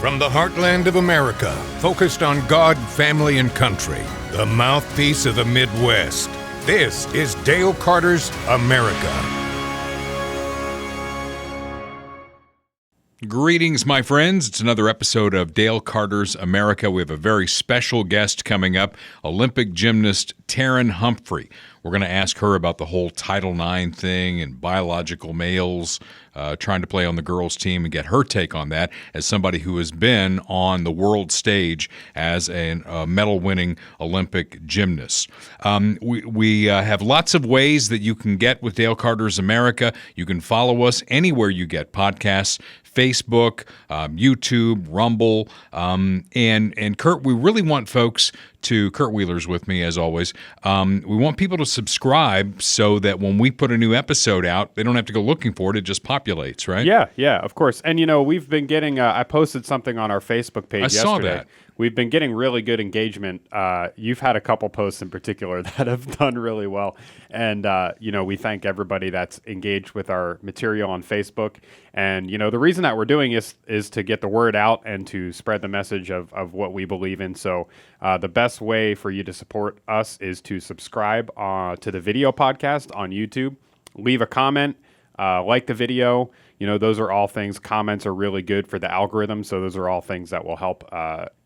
From the heartland of America, focused on God, family, and country, the mouthpiece of the Midwest. This is Dale Carter's America. Greetings, my friends. It's another episode of Dale Carter's America. We have a very special guest coming up, Olympic gymnast Terin Humphrey. We're going to ask her about the whole Title IX thing and biological males trying to play on the girls' team and get her take on that as somebody who has been on the world stage as a medal-winning Olympic gymnast. We have lots of ways that you can get with Dale Carter's America. You can follow us anywhere you get podcasts, Facebook, YouTube, Rumble, and Kurt, we really want folks to, Kurt Wheeler's with me as always, we want people to subscribe so that when we put a new episode out, they don't have to go looking for it, it just populates, right? Yeah, of course. And, you know, we've been getting, I posted something on our Facebook page yesterday. I saw that. We've been getting really good engagement. You've had a couple posts in particular that have done really well. And, you know, we thank everybody that's engaged with our material on Facebook. And, you know, the reason that we're doing is to get the word out and to spread the message of what we believe in. So the best way for you to support us is to subscribe to the video podcast on YouTube, leave a comment, like the video. You know, those are all things. Comments are really good for the algorithm, so those are all things that will help,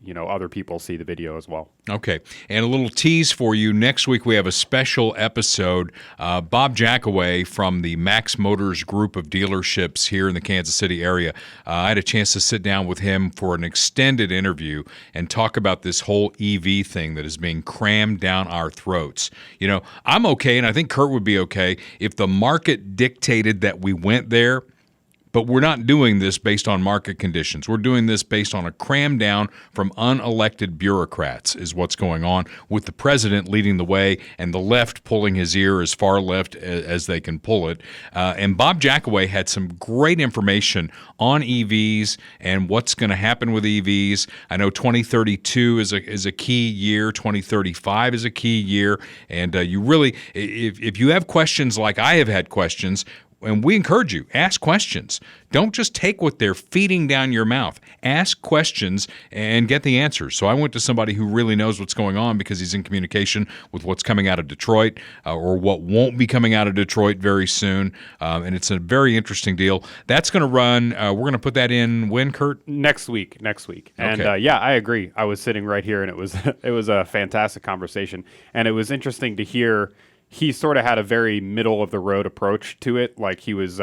you know, other people see the video as well. Okay, and a little tease for you. Next week we have a special episode. Bob Jackaway from the Max Motors group of dealerships here in the Kansas City area. I had a chance to sit down with him for an extended interview and talk about this whole EV thing that is being crammed down our throats. You know, I'm okay, and I think Kurt would be okay if the market dictated that we went there. But we're not doing this based on market conditions. We're doing this based on a cram down from unelected bureaucrats is what's going on, with the president leading the way and the left pulling his ear as far left as they can pull it. And Bob Jackaway had some great information on EVs and what's going to happen with EVs. I know 2032 is a key year. 2035 is a key year. And you really, if you have questions like I have had questions, and we encourage you, ask questions. Don't just take what they're feeding down your mouth. Ask questions and get the answers. So I went to somebody who really knows what's going on because he's in communication with what's coming out of Detroit or what won't be coming out of Detroit very soon. And it's a very interesting deal. That's going to run, we're going to put that in when, Kurt? Next week. And okay. Yeah, I agree. I was sitting right here and it was a fantastic conversation. And it was interesting to hear. He sort of had a very middle of the road approach to it. Like he was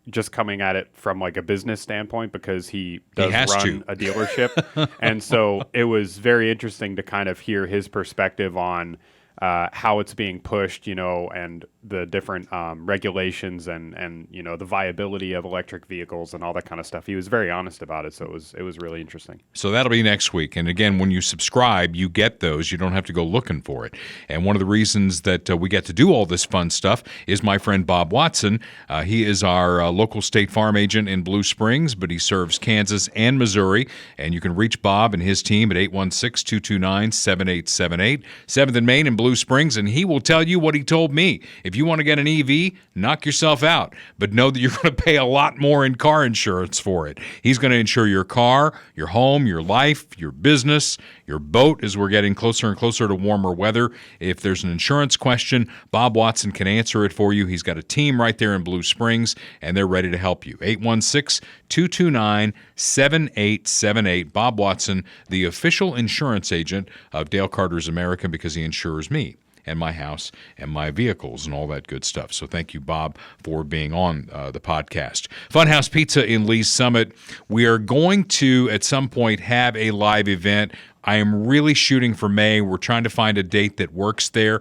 just coming at it from like a business standpoint because he does run a dealership. And so it was very interesting to kind of hear his perspective on how it's being pushed, you know, and the different regulations and, you know, the viability of electric vehicles and all that kind of stuff. He was very honest about it. So it was really interesting. So that'll be next week. And again, when you subscribe, you get those. You don't have to go looking for it. And one of the reasons that we get to do all this fun stuff is my friend Bob Watson. He is our local State Farm agent in Blue Springs, but he serves Kansas and Missouri. And you can reach Bob and his team at 816-229-7878, 7th and Main in Blue Springs, and he will tell you what he told me. If you want to get an EV, knock yourself out, but know that you're going to pay a lot more in car insurance for it. He's going to insure your car, your home, your life, your business, your boat as we're getting closer and closer to warmer weather. If there's an insurance question, Bob Watson can answer it for you. He's got a team right there in Blue Springs, and they're ready to help you. 816-229-7878. Bob Watson, the official insurance agent of Dale Carter's America, because he insures me and my house and my vehicles and all that good stuff. So thank you, Bob, for being on the podcast. Funhouse Pizza in Lee's Summit. We are going to, at some point, have a live event. I am really shooting for May. We're trying to find a date that works there.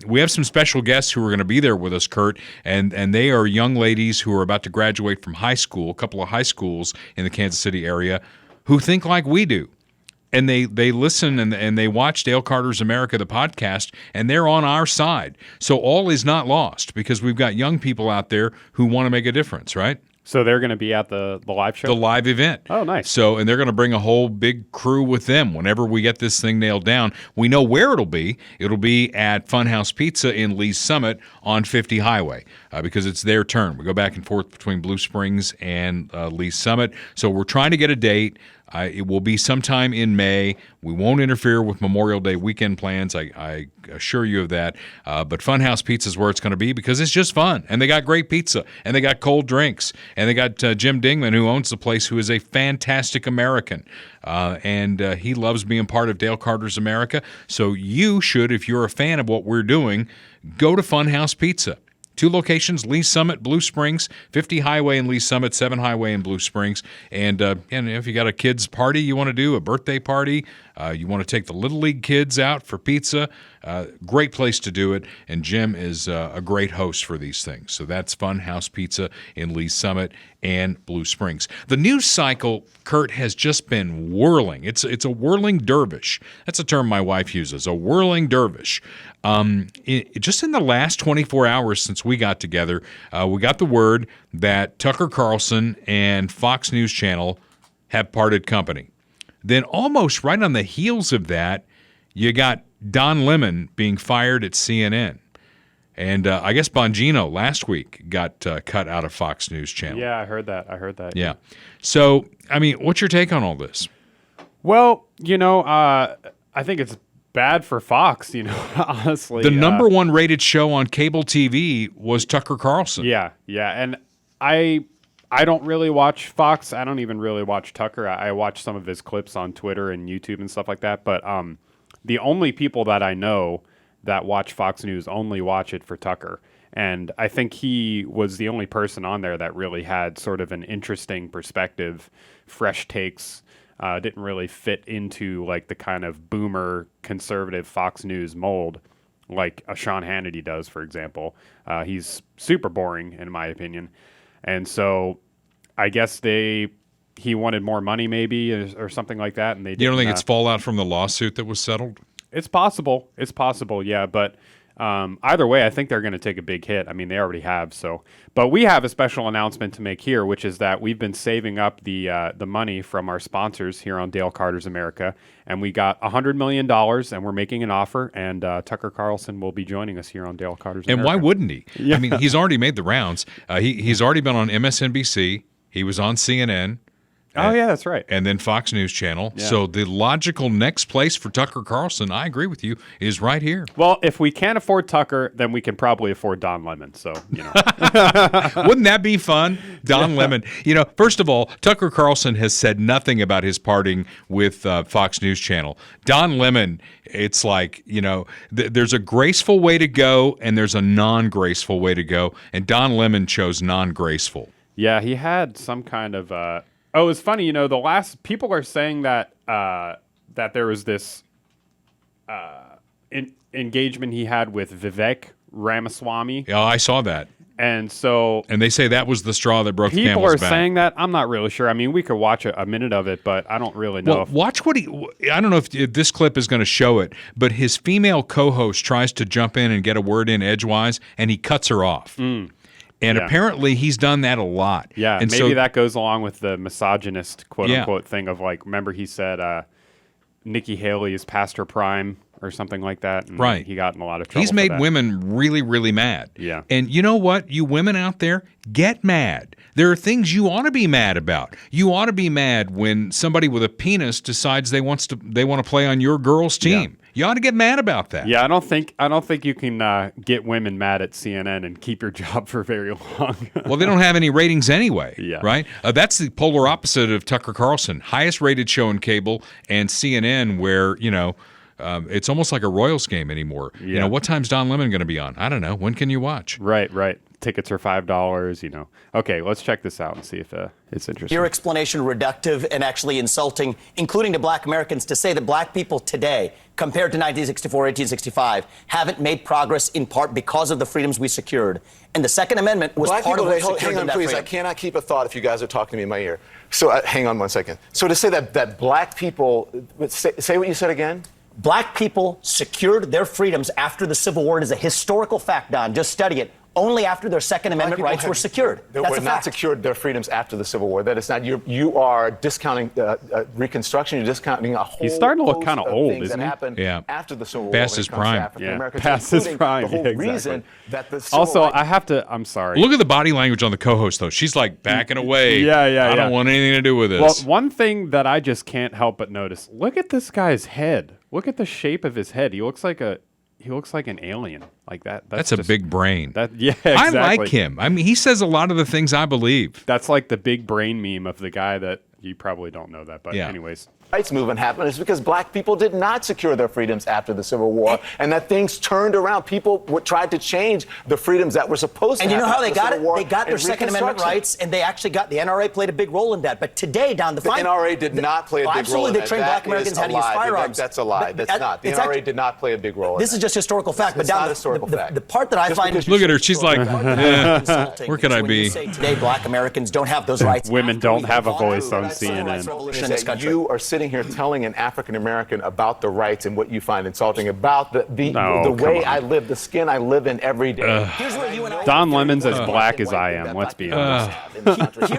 We have some special guests who are going to be there with us, Kurt, and they are young ladies who are about to graduate from high school, a couple of high schools in the Kansas City area, who think like we do. And they listen and they watch Dale Carter's America, the podcast, and they're on our side. So all is not lost because we've got young people out there who want to make a difference, right? So they're going to be at the live show? The live event. Oh, nice. So, and they're going to bring a whole big crew with them whenever we get this thing nailed down. We know where it'll be. It'll be at Funhouse Pizza in Lee's Summit on 50 Highway because it's their turn. We go back and forth between Blue Springs and Lee's Summit. So we're trying to get a date. It will be sometime in May. We won't interfere with Memorial Day weekend plans. I assure you of that. But Funhouse Pizza is where it's going to be because it's just fun. And they got great pizza. And they got cold drinks. And they got Jim Dingman, who owns the place, who is a fantastic American. And he loves being part of Dale Carter's America. So you should, if you're a fan of what we're doing, go to Funhouse Pizza. 2 locations, Lee Summit, Blue Springs, 50 Highway in Lee Summit, 7 Highway in Blue Springs. And if you got a kid's party you want to do, a birthday party, you want to take the Little League kids out for pizza, great place to do it. And Jim is a great host for these things. So that's Funhouse Pizza in Lee Summit and Blue Springs. The news cycle, Kurt, has just been whirling. It's a whirling dervish. That's a term my wife uses, a whirling dervish. Just in the last 24 hours since we got together, we got the word that Tucker Carlson and Fox News Channel have parted company. Then almost right on the heels of that, you got Don Lemon being fired at CNN. And I guess Bongino last week got cut out of Fox News Channel. Yeah, I heard that. Yeah. So, I mean, what's your take on all this? Well, I think it's bad for Fox, honestly. The number one rated show on cable TV was Tucker Carlson. Yeah. And I don't really watch Fox. I don't even really watch Tucker. I watch some of his clips on Twitter and YouTube and stuff like that. But the only people that I know that watch Fox News only watch it for Tucker. And I think he was the only person on there that really had sort of an interesting perspective, fresh takes, didn't really fit into like the kind of boomer conservative Fox News mold like a Sean Hannity does, for example. He's super boring in my opinion. And so I guess he wanted more money maybe or something like that. And they You don't think it's fallout from the lawsuit that was settled? It's possible, yeah. But either way, I think they're going to take a big hit. I mean, they already have. So, but we have a special announcement to make here, which is that we've been saving up the money from our sponsors here on Dale Carter's America, and we got $100 million, and we're making an offer. And Tucker Carlson will be joining us here on Dale Carter's America. And why wouldn't he? Yeah. I mean, he's already made the rounds. He's already been on MSNBC. He was on CNN. Oh, yeah, that's right. And then Fox News Channel. Yeah. So the logical next place for Tucker Carlson, I agree with you, is right here. Well, if we can't afford Tucker, then we can probably afford Don Lemon. So, Wouldn't that be fun? Don Lemon. First of all, Tucker Carlson has said nothing about his parting with Fox News Channel. Don Lemon, it's like, there's a graceful way to go and there's a non-graceful way to go. And Don Lemon chose non-graceful. Yeah, he had some kind of... Oh, it's funny, the last people are saying that that there was this engagement he had with Vivek Ramaswamy. Yeah, I saw that. And they say that was the straw that broke the camel's back. People are saying that. I'm not really sure. I mean, we could watch a minute of it, but I don't really know. Well, watch what I don't know if this clip is going to show it, but his female co-host tries to jump in and get a word in edgewise, and he cuts her off. And apparently he's done that a lot. Yeah, and maybe that goes along with the misogynist quote-unquote thing of like, remember he said Nikki Haley is past her prime or something like that. And right. He got in a lot of trouble. He's made women really, really mad. Yeah. And you know what? You women out there, get mad. There are things you ought to be mad about. You ought to be mad when somebody with a penis decides they want to play on your girl's team. Yeah. You ought to get mad about that. Yeah, I don't think you can get women mad at CNN and keep your job for very long. Well, they don't have any ratings anyway, yeah. Right? That's the polar opposite of Tucker Carlson. Highest rated show in cable, and CNN where, it's almost like a Royals game anymore. Yeah. What time's Don Lemon going to be on? I don't know. When can you watch? Right. Tickets are $5, Okay, let's check this out and see if it's interesting. Your explanation reductive and actually insulting, including to black Americans, to say that black people today, compared to 1964, 1865, haven't made progress in part because of the freedoms we secured. And the Second Amendment was part of what secured hang on, that please. freedom. I cannot keep a thought if you guys are talking to me in my ear. So hang on one second. So to say that black people, say what you said again? Black people secured their freedoms after the Civil War. It is a historical fact, Don. Just study it. only after their Second Amendment rights were secured. They That's were a not fact. secured their freedoms after the Civil War. That is not. You are discounting Reconstruction. You're discounting a whole. He's starting to look host kind of of old, things isn't that he? happened Yeah. after the Civil War. Past when his it comes to prime. African Yeah, Americans, past his including prime. The whole Yeah, exactly. reason that the Civil Also, rights- I have to. I'm sorry. Look at the body language on the co-host, though. She's like backing away. Yeah. I don't want anything to do with Well, this. one thing that I just can't help but notice. Look at this guy's head. Look at the shape of his head. He looks like an alien. Like that. That's a just- big brain. Yeah, exactly. I like him. I mean, he says a lot of the things I believe. That's like the big brain meme of the guy that you probably don't know that, but Yeah. anyways. rights movement happened is because black people did not secure their freedoms after the Civil War, and that things turned around. People tried to change the freedoms that were supposed to And you know happen how they after the got Civil it? War They got their and Second Amendment Reconstruction. rights, and they actually got the NRA played a big role in that. But today, down the The NRA did not play a big role absolutely, in they that. trained That black Americans is how a to use lie. firearms. That's a lie. But That's not. The it's NRA actually- did not play a big role in This that. is just historical fact. But It's down not historical fact. the part that I Just find because Look at her. She's like, where could I when you be? say today black Americans don't have those rights. Women after don't we have a gone voice through on the civil rights CNN. revolution Is in this that country. you are sitting here telling an African American about the rights and what you find insulting about the No, the way come on. I live, the skin I live in every day. Here's where you and I Don have a Lemon's different as point. black as I am, let's be honest.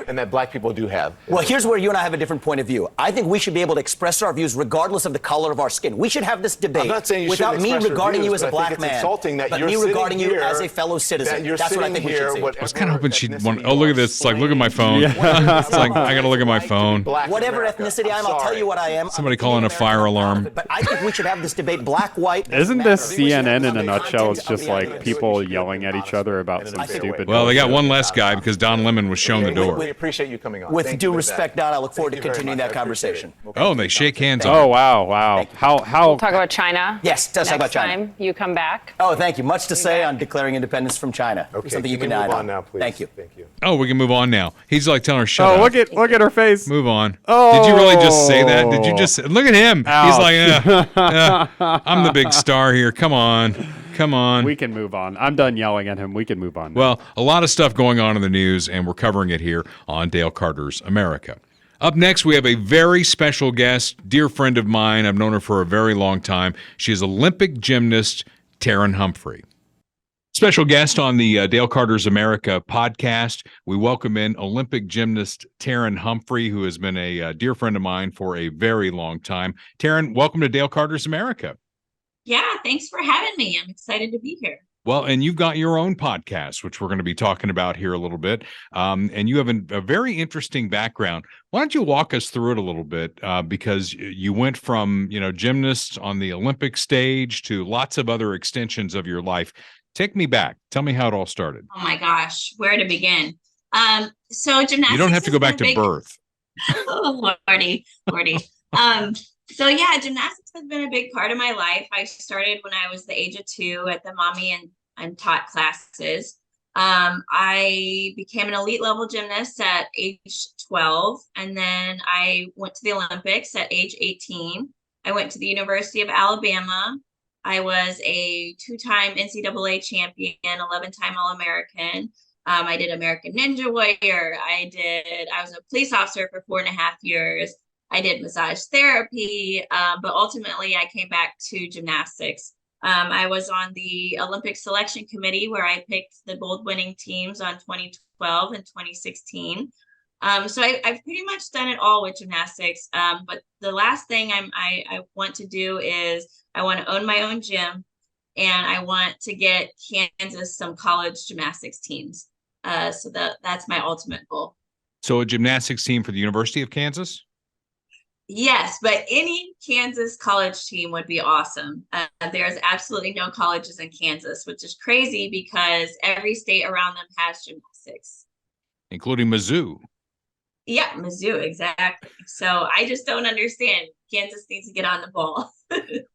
And that black people do have. Well, here's where you and I have a different point of view. I think we should be able to express our views regardless of the color of our skin. We should have this debate I'm not saying you without shouldn't me express your regarding views, you as a but I think black it's man, insulting that but you're me sitting regarding you here, as a fellow citizen. that you're That's what I sitting think we here, should say. whatever I was kind of hoping she'd want. ethnicity Oh, look you at this. It's like, look at my phone. Yeah. It's like, I got to look at my phone. Whatever ethnicity I am, I'll tell you what I am. Somebody I'm calling a American, fire I'm proud of alarm. it. But I think we should have this debate, black, white. Isn't matter. this CNN in a The nutshell? It's content of just the like argument. people yelling at each other about some stupid. Well, they got one less guy because Don Lemon was shown the We door. appreciate you coming on. With Thank due you for respect, that. Don, I look forward to Thank you very continuing much. that I appreciate it. conversation. Oh, and they shake hands on Oh it. wow! How Talk about China. Yes, let's talk about Next China. time you come back. Oh, thank you. Much to say on declaring independence from China. Okay, Something you can can we add move on now, please? Thank you. Thank you. Oh, we can move on now. He's like telling her, shut Oh, up. look at her face. Move on. Did you really just say that? Did you just look at him? Ouch. He's like, I'm the big star here. Come on. Come on. We can move on. I'm done yelling at him. We can move on. now. Well, a lot of stuff going on in the news, and we're covering it here on Dale Carter's America. Up next, we have a very special guest, dear friend of mine. I've known her for a very long time. She is Olympic gymnast Terin Humphrey. Special guest on the Dale Carter's America podcast. We welcome in Olympic gymnast Terin Humphrey, who has been a dear friend of mine for a very long time. Terin, welcome to Dale Carter's America. Yeah, thanks for having me. I'm excited to be here. Well, and you've got your own podcast, which we're going to be talking about here a little bit. And you have a very interesting background. Why don't you walk us through it a little bit? Because you went from, gymnast on the Olympic stage to lots of other extensions of your life. Take me back. Tell me how it all started. Oh my gosh, where to begin? So gymnastics. You don't have to go has back been to a big- birth. Oh, Lordy. So yeah, gymnastics has been a big part of my life. I started when I was the age of 2 at the mommy and taught classes. I became an elite level gymnast at age 12, and then I went to the Olympics at age 18. I went to the University of Alabama. I was a 2-time NCAA champion, 11-time All-American. I did American Ninja Warrior. I was a police officer for 4.5 years. I did massage therapy, but ultimately I came back to gymnastics. I was on the Olympic selection committee where I picked the gold winning teams on 2012 and 2016. So I've pretty much done it all with gymnastics. But the last thing I want to do is I want to own my own gym, and I want to get Kansas some college gymnastics teams. So that's my ultimate goal. So a gymnastics team for the University of Kansas? Yes, but any Kansas college team would be awesome. There's absolutely no colleges in Kansas, which is crazy because every state around them has gymnastics. Including Mizzou. Yeah, Mizzou, exactly. So I just don't understand. Kansas needs to get on the ball.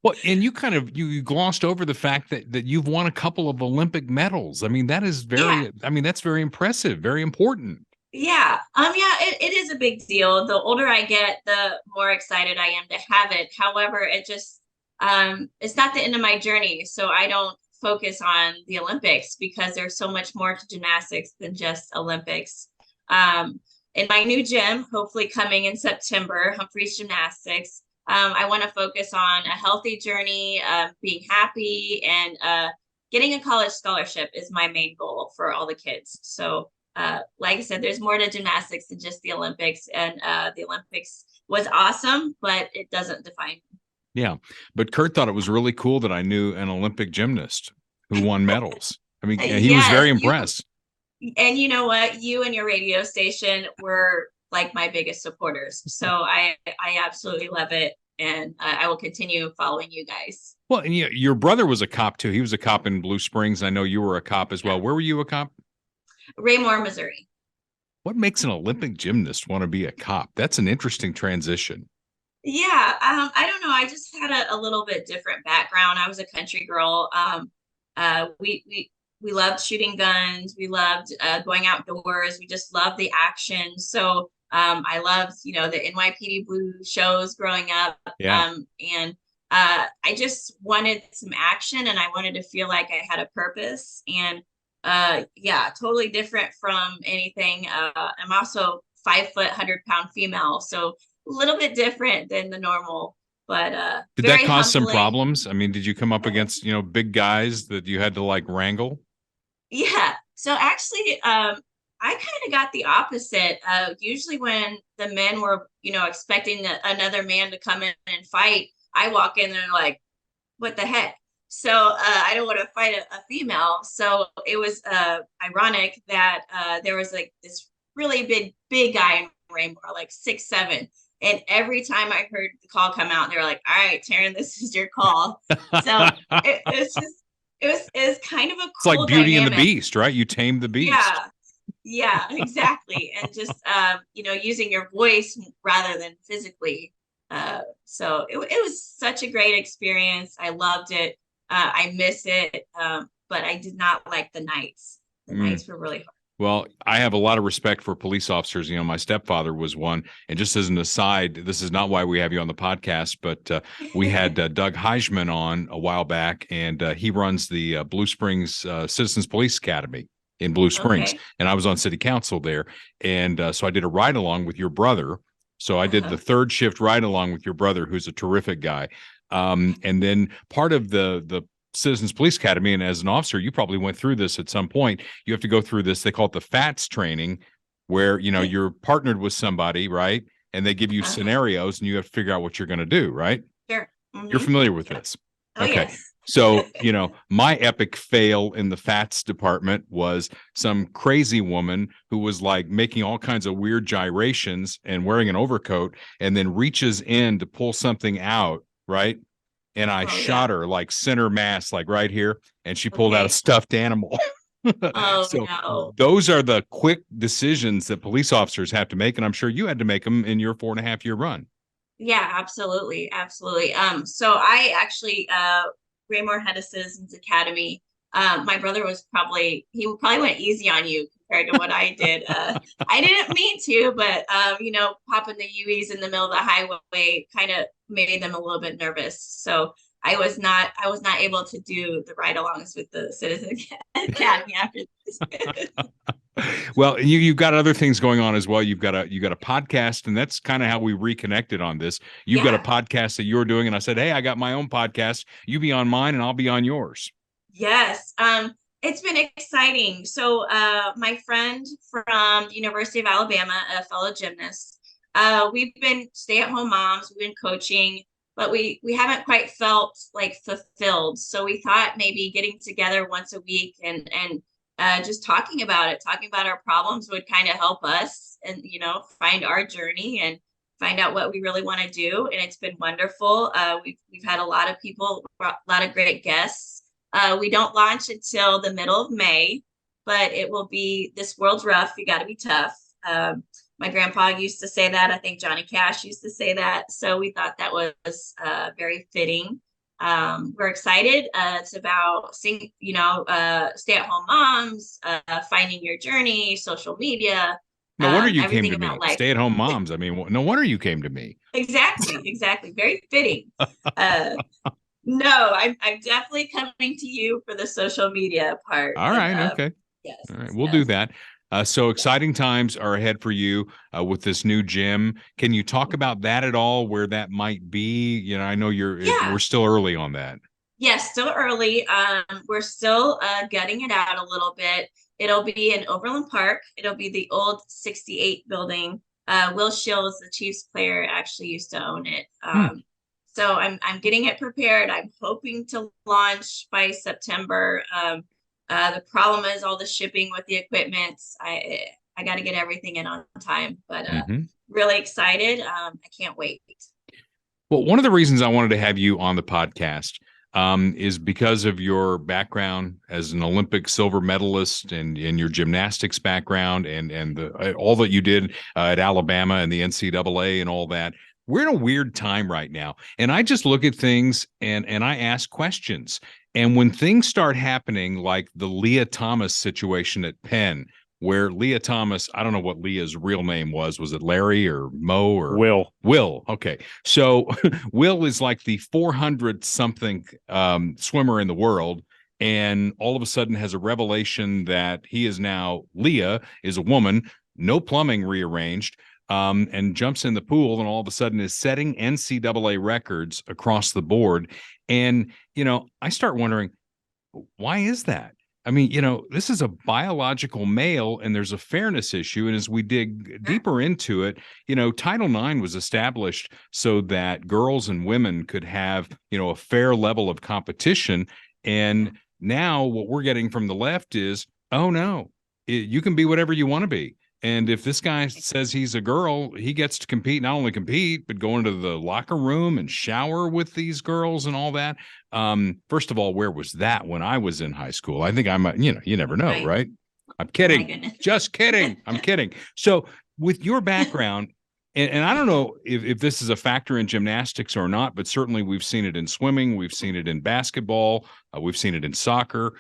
Well, and you glossed over the fact that you've won a couple of Olympic medals. I mean, that is that's very impressive, very important. Yeah. It is a big deal. The older I get, the more excited I am to have it. However, it just, it's not the end of my journey. So I don't focus on the Olympics because there's so much more to gymnastics than just Olympics. In my new gym, hopefully coming in September, Humphreys Gymnastics, I want to focus on a healthy journey, being happy, and getting a college scholarship is my main goal for all the kids. So like I said, there's more to gymnastics than just the Olympics, and the Olympics was awesome, but it doesn't define me. Yeah. But Kurt thought it was really cool that I knew an Olympic gymnast who won medals. I mean, he was very impressed. And you know what? You and your radio station were like my biggest supporters. So I absolutely love it. And I will continue following you guys. Well, and your brother was a cop too. He was a cop in Blue Springs. I know you were a cop as well. Where were you a cop? Raymore, Missouri. What makes an Olympic gymnast want to be a cop? That's an interesting transition. Yeah, I don't know. I just had a little bit different background. I was a country girl. We loved shooting guns. We loved going outdoors. We just loved the action. So I loved, the NYPD Blue shows growing up. Yeah. And I just wanted some action, and I wanted to feel like I had a purpose. And totally different from anything. I'm also 5 foot, 100-pound female, so a little bit different than the normal. But did that cause some problems? I mean, did you come up against big guys that you had to like wrangle? Yeah. So actually, I kind of got the opposite. Usually when the men were, expecting another man to come in and fight, I walk in and they're like, what the heck? So I don't want to fight a female. So it was ironic that there was like this really big guy in Raymore, like 6'7". And every time I heard the call come out, they were like, all right, Terin, this is your call. So it was kind of a cool It's like Beauty dynamic. and the Beast, right? You tamed the beast. Yeah, exactly. And just, using your voice rather than physically. So it was such a great experience. I loved it. I miss it. But I did not like the nights. The nights were really hard. Well, I have a lot of respect for police officers. My stepfather was one. And just as an aside, this is not why we have you on the podcast, but we had Doug Heisman on a while back, and he runs the Blue Springs Citizens Police Academy in Blue Springs. Okay. And I was on city council there. And so I did a ride along with your brother. So I did the third shift ride along with your brother, who's a terrific guy. And then part of the Citizens Police Academy, and as an officer, you probably went through this at some point. You have to go through this. They call it the FATS training, where you're partnered with somebody, right? And they give you scenarios, and you have to figure out what you're going to do, right? Sure. Mm-hmm. You're familiar with this. Oh, Okay. yes. So, my epic fail in the FATS department was some crazy woman who was like making all kinds of weird gyrations and wearing an overcoat, and then reaches in to pull something out, right? And I shot her like center mass, like right here, and she pulled out a stuffed animal. So no. those are the quick decisions that police officers have to make, and I'm sure you had to make them in your 4.5-year run. Yeah, absolutely. Absolutely. So I actually, Raymore had a Citizens Academy. My brother he probably went easy on you compared to what I did. I didn't mean to, but, popping the U's in the middle of the highway kind of made them a little bit nervous. So I was not able to do the ride-alongs with the Citizen Academy after this. Well, you've got other things going on as well. You've got a podcast, and that's kind of how we reconnected on this. You've got a podcast that you're doing, and I said, hey, I got my own podcast. You be on mine, and I'll be on yours. Yes. It's been exciting. So my friend from the University of Alabama, a fellow gymnast, we've been stay-at-home moms, we've been coaching, but we haven't quite felt like fulfilled. So we thought maybe getting together once a week and just talking about our problems would kind of help us and, find our journey and find out what we really want to do. And it's been wonderful. We've had a lot of people, a lot of great guests. We don't launch until the middle of May, but it will be This World's Rough. You got to be tough. My grandpa used to say that. I think Johnny Cash used to say that. So we thought that was very fitting. We're excited. It's about stay-at-home moms, finding your journey, social media. No wonder you came to me. Life. Stay-at-home moms. I mean, no wonder you came to me. Exactly. Very fitting. No, I'm definitely coming to you for the social media part. All right. Okay. Yes. All right. We'll do that. So exciting times are ahead for you with this new gym. Can you talk about that at all, where that might be? I know we're still early on that. Yes, still early. We're still gutting it out a little bit. It'll be in Overland Park. It'll be the old 68 building. Will Shields, the Chiefs player, actually used to own it. So I'm getting it prepared. I'm hoping to launch by September. The problem is all the shipping with the equipment. I got to get everything in on time, but really excited. I can't wait. Well, one of the reasons I wanted to have you on the podcast is because of your background as an Olympic silver medalist and your gymnastics background and all that you did at Alabama and the NCAA and all that. We're in a weird time right now. And I just look at things and I ask questions. And when things start happening, like the Leah Thomas situation at Penn, where Leah Thomas, I don't know what Leah's real name was. Was it Larry or Mo or Will? Will. Okay. So Will is like the 400 something swimmer in the world. And all of a sudden has a revelation that he is now, Leah is a woman, no plumbing rearranged, and jumps in the pool and all of a sudden is setting NCAA records across the board. And, I start wondering, why is that? I mean, this is a biological male and there's a fairness issue. And as we dig deeper into it, Title IX was established so that girls and women could have, a fair level of competition. And now what we're getting from the left is, oh, no, you can be whatever you want to be. And if this guy says he's a girl, he gets to compete, not only compete, but go into the locker room and shower with these girls and all that. First of all, where was that when I was in high school? I think I might, you never know, right? I'm kidding. Just kidding. I'm kidding. So with your background, and I don't know if this is a factor in gymnastics or not, but certainly we've seen it in swimming. We've seen it in basketball. We've seen it in soccer.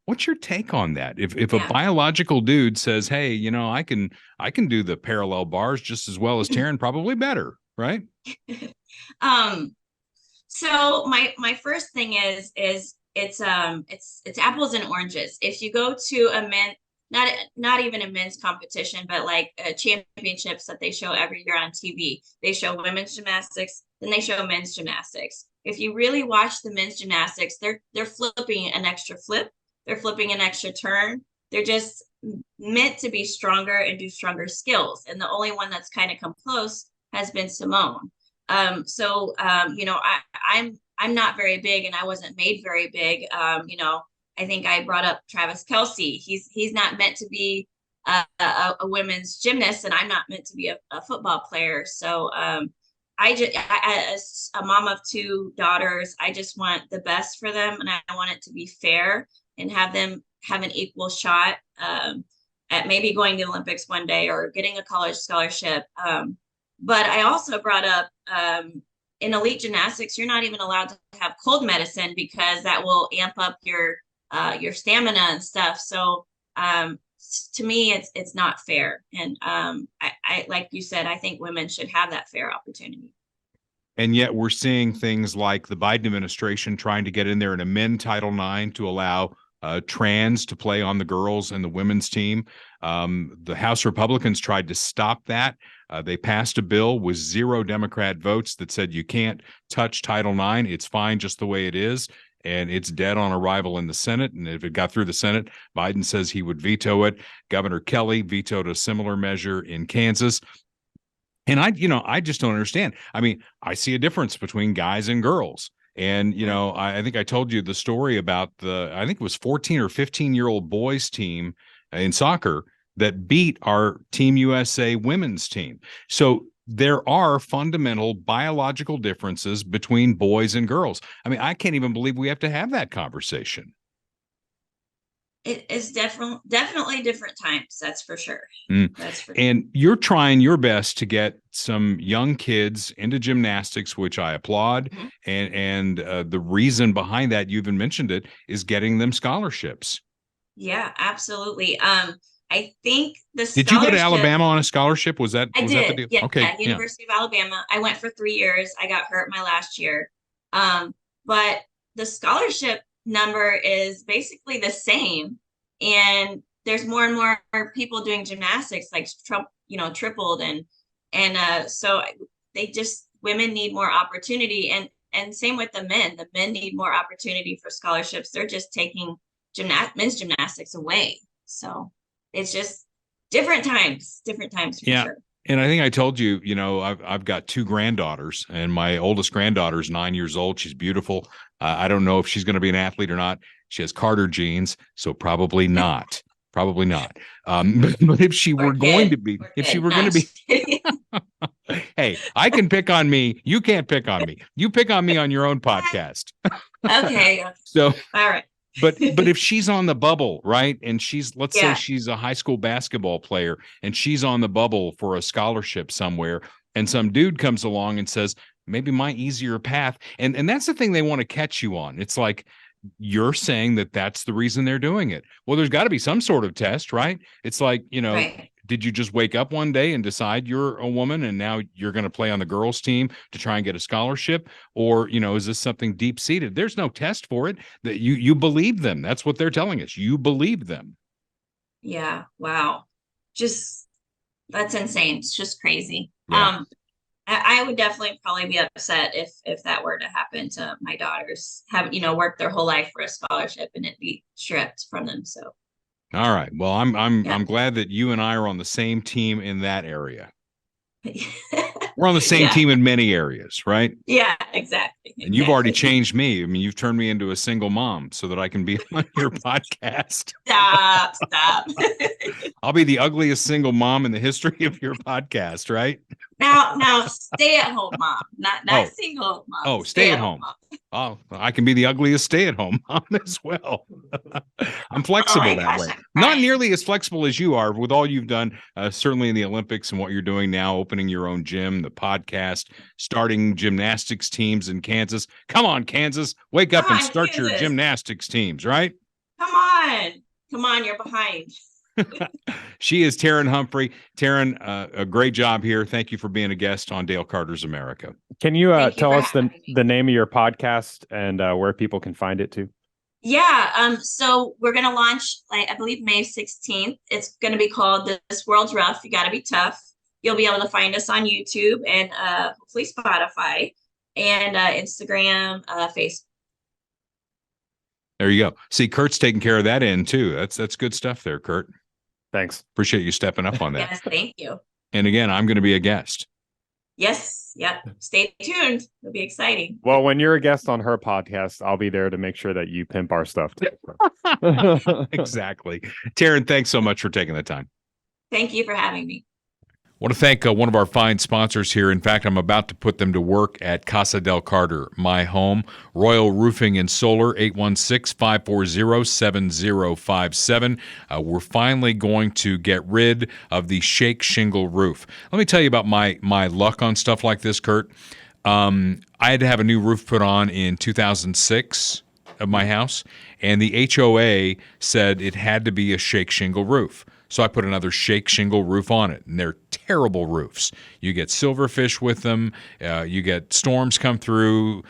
What's your take on that? If a biological dude says, hey, I can do the parallel bars just as well as Terin, probably better, right? So my first thing is it's apples and oranges. If you go to a not even a men's competition, but like championships that they show every year on TV, they show women's gymnastics, then they show men's gymnastics. If you really watch the men's gymnastics, they're flipping an extra flip. They're flipping an extra turn. They're just meant to be stronger and do stronger skills. And the only one that's kind of come close has been Simone. I'm not very big and I wasn't made very big. I think I brought up Travis Kelce. He's not meant to be a women's gymnast and I'm not meant to be a football player. So as a mom of two daughters, I just want the best for them and I want it to be fair and have them have an equal shot at maybe going to the Olympics one day or getting a college scholarship. But I also brought up in elite gymnastics, you're not even allowed to have cold medicine because that will amp up your stamina and stuff. So to me, it's not fair. And I like you said, I think women should have that fair opportunity. And yet we're seeing things like the Biden administration trying to get in there in a men Title IX to allow trans to play on the girls and the women's team. The House Republicans tried to stop that. They passed a bill with 0 Democrat votes that said you can't touch Title IX. It's fine just the way it is. And it's dead on arrival in the Senate. And if it got through the Senate, Biden says he would veto it. Governor Kelly vetoed a similar measure in Kansas. And I just don't understand. I mean, I see a difference between guys and girls. And, I think I told you the story about I think it was 14 or 15-year-old boys team in soccer that beat our Team USA women's team. So there are fundamental biological differences between boys and girls. I mean, I can't even believe we have to have that conversation. It is definitely different times. That's for sure. That's for sure. And you're trying your best to get some young kids into gymnastics, which I applaud. And the reason behind that, you even mentioned it, is getting them scholarships. Yeah, absolutely. I think Did you go to Alabama on a scholarship? Was that I did? That the deal? Yeah, okay. University of Alabama. I went for 3 years. I got hurt my last year. But the scholarship number is basically the same, and there's more and more people doing gymnastics, like tripled, and so women need more opportunity, and And same with the men. The men need more opportunity for scholarships. They're just taking men's gymnastics away. So it's just different times for sure. And I think I told you, I've got 2 granddaughters, and my oldest granddaughter is 9 years old. She's beautiful. I don't know if she's going to be an athlete or not. She has Carter genes, so probably not. Probably not. But if she were going to be, hey, I can pick on me. You can't pick on me. You pick on me on your own podcast. Okay. So, all right. But if she's on the bubble, right? And let's say she's a high school basketball player and she's on the bubble for a scholarship somewhere, and some dude comes along and says, maybe my easier path. And that's the thing they want to catch you on. It's like, you're saying that that's the reason they're doing it. Well, there's got to be some sort of test, right? It's like, Right. Did you just wake up one day and decide you're a woman and now you're going to play on the girls' team to try and get a scholarship? Or, is this something deep seated? There's no test for it. That you believe them. That's what they're telling us. You believe them. Yeah. Wow. That's insane. It's just crazy. Yeah. I would definitely probably be upset if that were to happen to my daughters. Have worked their whole life for a scholarship and it be stripped from them. So. All right. Well, I'm glad that you and I are on the same team in that area. We're on the same team in many areas, right? Yeah, exactly. And you've already changed me. I mean, you've turned me into a single mom so that I can be on your podcast. Stop. I'll be the ugliest single mom in the history of your podcast, right? Now, stay at home mom, not single mom. Oh, stay at home. Oh, I can be the ugliest stay-at-home mom as well. I'm flexible that way. Not nearly as flexible as you are with all you've done, certainly in the Olympics and what you're doing now, opening your own gym, the podcast, starting gymnastics teams in Kansas. Come on, Kansas, wake up and start your gymnastics teams, right? Come on, you're behind. She is Terin Humphrey. Terin, a great job here. Thank you for being a guest on Dale Carter's America. Can you tell us the name of your podcast and where people can find it too? Yeah. So we're going to launch, I believe, May 16th. It's going to be called This World's Rough. You got to be tough. You'll be able to find us on YouTube and hopefully Spotify and Instagram, Facebook. There you go. See, Kurt's taking care of that end too. That's good stuff there, Kurt. Thanks. Appreciate you stepping up on that. Yes, thank you. And again, I'm going to be a guest. Yes. Yep. Stay tuned. It'll be exciting. Well, when you're a guest on her podcast, I'll be there to make sure that you pimp our stuff too. Exactly. Terin, thanks so much for taking the time. Thank you for having me. I want to thank one of our fine sponsors here. In fact, I'm about to put them to work at Casa del Carter, my home. Royal Roofing and Solar, 816-540-7057. We're finally going to get rid of the shake shingle roof. Let me tell you about my luck on stuff like this, Kurt. I had to have a new roof put on in 2006 of my house, and the HOA said it had to be a shake shingle roof. So I put another shake shingle roof on it, and they're terrible roofs. You get silverfish with them. You get storms come through,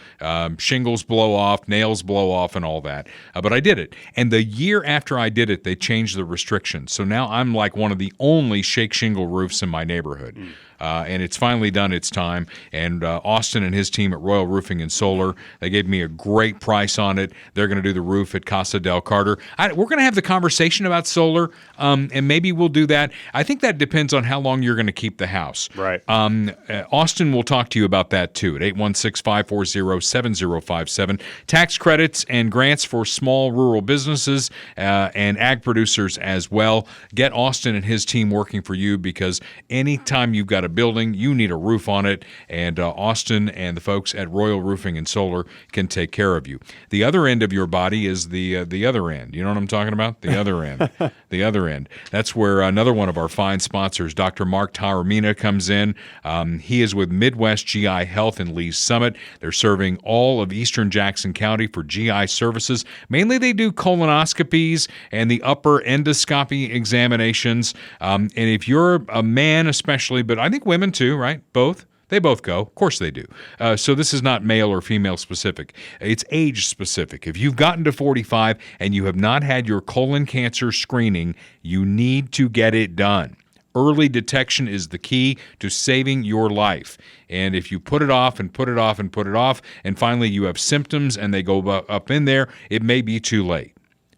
shingles blow off, nails blow off, and all that. But I did it. And the year after I did it, they changed the restrictions. So now I'm like one of the only shake shingle roofs in my neighborhood. And it's finally done its time. And Austin and his team at Royal Roofing and Solar, they gave me a great price on it. They're going to do the roof at Casa del Carter. We're going to have the conversation about solar, and maybe we'll do that. I think that depends on how long you're going to keep the house. Right. Austin will talk to you about that too at 816-540-7057. Tax credits and grants for small rural businesses and ag producers as well. Get Austin and his team working for you, because anytime you've got a building, you need a roof on it, and Austin and the folks at Royal Roofing and Solar can take care of you. The other end of your body is the other end. You know what I'm talking about? The other end. The other end. That's where another one of our fine sponsors, Dr. Mark Taormina, comes in. He is with Midwest GI Health in Lee's Summit. They're serving all of eastern Jackson County for GI services. Mainly they do colonoscopies and the upper endoscopy examinations. And if you're a man especially, but I think women too, right? Both. They both go. Of course they do. So this is not male or female specific. It's age specific. If you've gotten to 45 and you have not had your colon cancer screening, you need to get it done. Early detection is the key to saving your life. And if you put it off and put it off and put it off, and finally you have symptoms and they go up in there, it may be too late.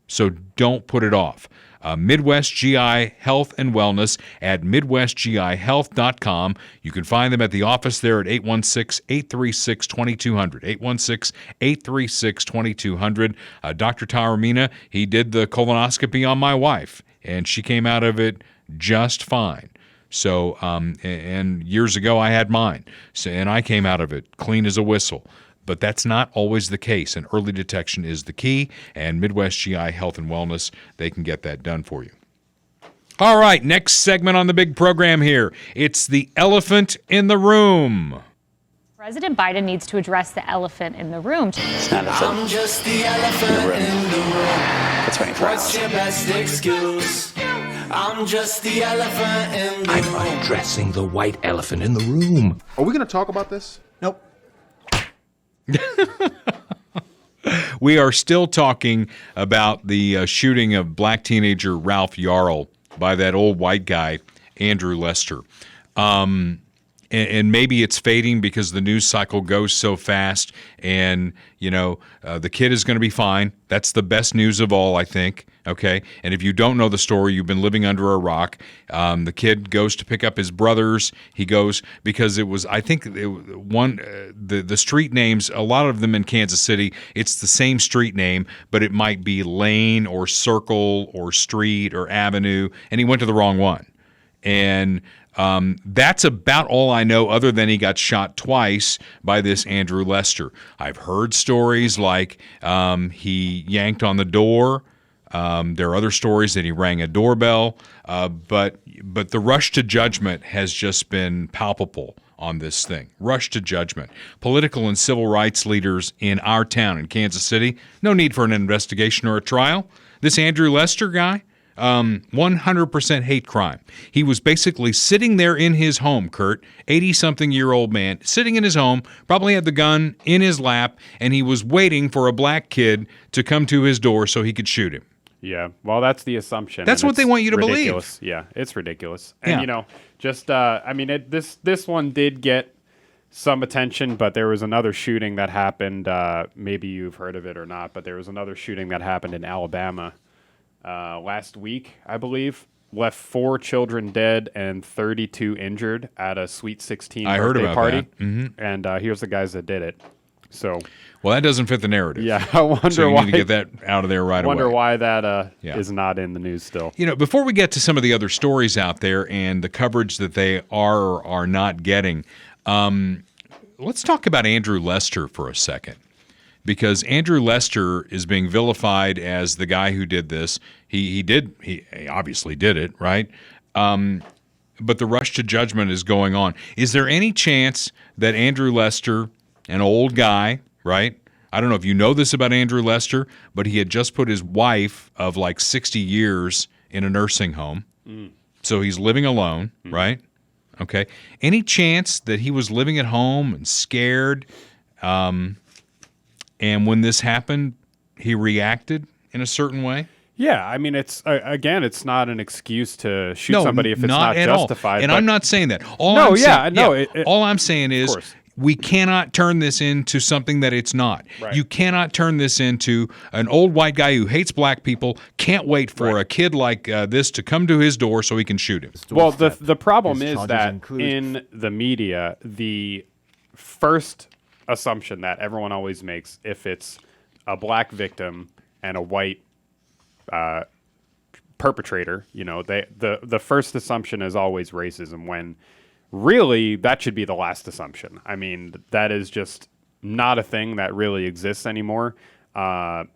So don't put it off. Midwest GI Health and Wellness at MidwestGIHealth.com. You can find them at the office there at 816-836-2200. 816-836-2200. Dr. Taormina, he did the colonoscopy on my wife, and she came out of it just fine. So, and years ago I had mine, and I came out of it clean as a whistle. But that's not always the case, and early detection is the key, and Midwest GI Health and Wellness, they can get that done for you. All right, next segment on the big program here. It's the elephant in the room. President Biden needs to address the elephant in the room. It's not I'm just the elephant in the room. That's funny. What's your best excuse? I'm just the elephant in the room. I'm addressing the white elephant in the room. Are we going to talk about this? Nope. We are still talking about the shooting of black teenager Ralph Yarl by that old white guy, Andrew Lester. And maybe it's fading because the news cycle goes so fast, and, the kid is going to be fine. That's the best news of all, I think. Okay. And if you don't know the story, you've been living under a rock. The kid goes to pick up his brothers. He goes because it was, I think, the street names, a lot of them in Kansas City, it's the same street name, but it might be Lane or Circle or Street or Avenue, and he went to the wrong one. And that's about all I know, other than he got shot twice by this Andrew Lester. I've heard stories like he yanked on the door. There are other stories that he rang a doorbell. But the rush to judgment has just been palpable on this thing. Rush to judgment. Political and civil rights leaders in our town in Kansas City, no need for an investigation or a trial. This Andrew Lester guy, 100% hate crime. He was basically sitting there in his home, Kurt, 80-something-year-old man, sitting in his home, probably had the gun in his lap, and he was waiting for a black kid to come to his door so he could shoot him. Yeah, well, that's the assumption. That's what they want you to ridiculous. believe. Yeah, it's ridiculous. And, this one did get some attention, but there was another shooting that happened. Maybe you've heard of it or not, but there was another shooting that happened in Alabama last week, I believe. Left 4 children dead and 32 injured at a Sweet 16 birthday party. That. Mm-hmm. And here's the guys that did it. So, well, that doesn't fit the narrative. Yeah, I wonder so you why. need to get that out of there right away. Wonder why that is not in the news still. Before we get to some of the other stories out there and the coverage that they are or are not getting, let's talk about Andrew Lester for a second. Because Andrew Lester is being vilified as the guy who did this. He obviously did it, right? But the rush to judgment is going on. Is there any chance that Andrew Lester, an old guy, right? I don't know if you know this about Andrew Lester, but he had just put his wife of like 60 years in a nursing home. So he's living alone, right? Okay. Any chance that he was living at home and scared, and when this happened, he reacted in a certain way? Yeah, I mean, it's not an excuse to shoot somebody if it's not justified. All. And I'm not saying that. All I'm saying is we cannot turn this into something that it's not. Right. You cannot turn this into an old white guy who hates black people, can't wait for a kid like this to come to his door so he can shoot him. Well, the problem is that in the media, the first assumption that everyone always makes, if it's a black victim and a white perpetrator, the first assumption is always racism, when really that should be the last assumption. I mean, that is just not a thing that really exists anymore. And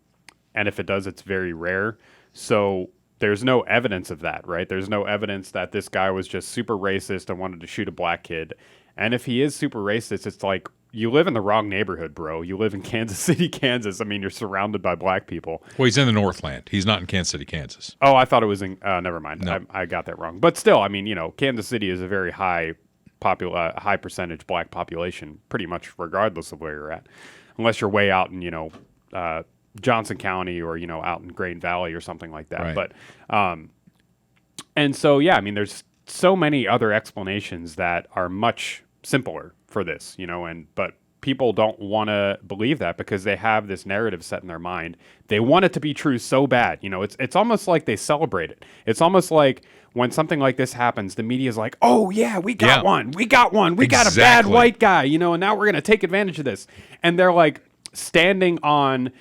if it does, it's very rare. So there's no evidence of that, right? There's no evidence that this guy was just super racist and wanted to shoot a black kid. And if he is super racist, it's like, you live in the wrong neighborhood, bro. You live in Kansas City, Kansas. I mean, you're surrounded by black people. Well, he's in the Northland. He's not in Kansas City, Kansas. Oh, I thought it was in. Never mind. No. I got that wrong. But still, I mean, Kansas City is a very high percentage black population, pretty much regardless of where you're at, unless you're way out in Johnson County or out in Grain Valley or something like that. Right. But and so yeah, I mean, there's so many other explanations that are much simpler for this, but people don't want to believe that because they have this narrative set in their mind. They want it to be true so bad. It's almost like they celebrate it. It's almost like when something like this happens, the media is like, oh yeah, we got one. We got one. We got a bad white guy, and now we're going to take advantage of this. And they're like standing on,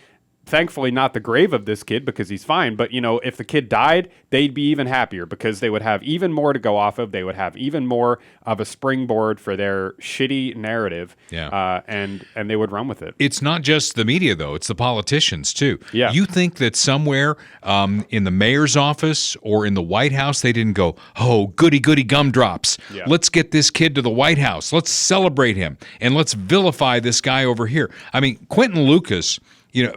thankfully not the grave of this kid because he's fine, but if the kid died, they'd be even happier because they would have even more to go off of. They would have even more of a springboard for their shitty narrative. And they would run with it. It's not just the media though, it's the politicians too. Yeah. You think that somewhere in the mayor's office or in the White House they didn't go, oh, goody gumdrops. Yeah. Let's get this kid to the White House. Let's celebrate him and let's vilify this guy over here. I mean, Quentin Lucas,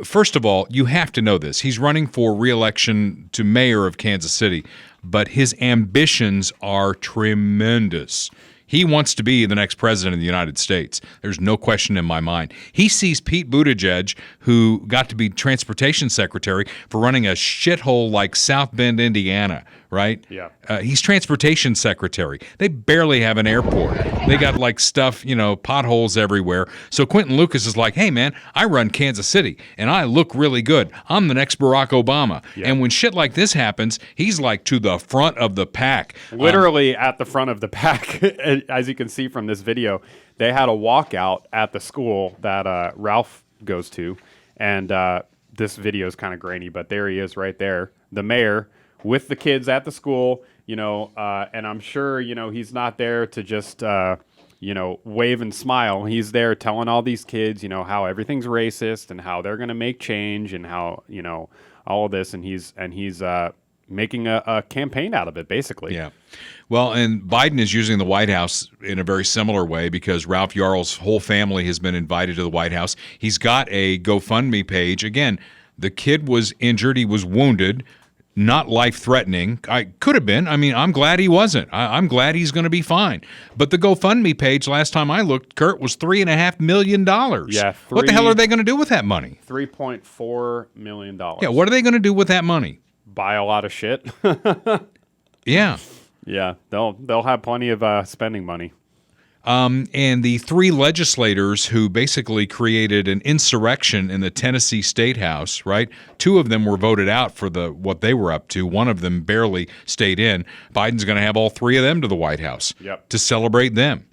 first of all, you have to know this. He's running for re-election to mayor of Kansas City, but his ambitions are tremendous. He wants to be the next president of the United States. There's no question in my mind. He sees Pete Buttigieg, who got to be transportation secretary for running a shithole like South Bend, Indiana, right? Yeah. He's transportation secretary. They barely have an airport. They got like stuff, potholes everywhere. So Quentin Lucas is like, hey, man, I run Kansas City, and I look really good. I'm the next Barack Obama. Yeah. And when shit like this happens, he's like to the front of the pack. Literally at the front of the pack. As you can see from this video, they had a walkout at the school that Ralph goes to. And this video is kind of grainy, but there he is right there. The mayor with the kids at the school, and I'm sure, he's not there to just, wave and smile. He's there telling all these kids, how everything's racist and how they're going to make change and how, all of this. And he's making a campaign out of it, basically. Yeah. Well, and Biden is using the White House in a very similar way because Ralph Yarl's whole family has been invited to the White House. He's got a GoFundMe page. Again, the kid was injured. He was wounded. Not life-threatening. I could have been. I mean, I'm glad he wasn't. I'm glad he's going to be fine. But the GoFundMe page, last time I looked, Kurt, was $3.5 million. Yeah. What the hell are they going to do with that money? $3.4 million. Yeah, what are they going to do with that money? Buy a lot of shit. Yeah. Yeah, they'll have plenty of spending money. And the three legislators who basically created an insurrection in the Tennessee State House, right? Two of them were voted out for what they were up to. One of them barely stayed in. Biden's going to have all three of them to the White House to celebrate them.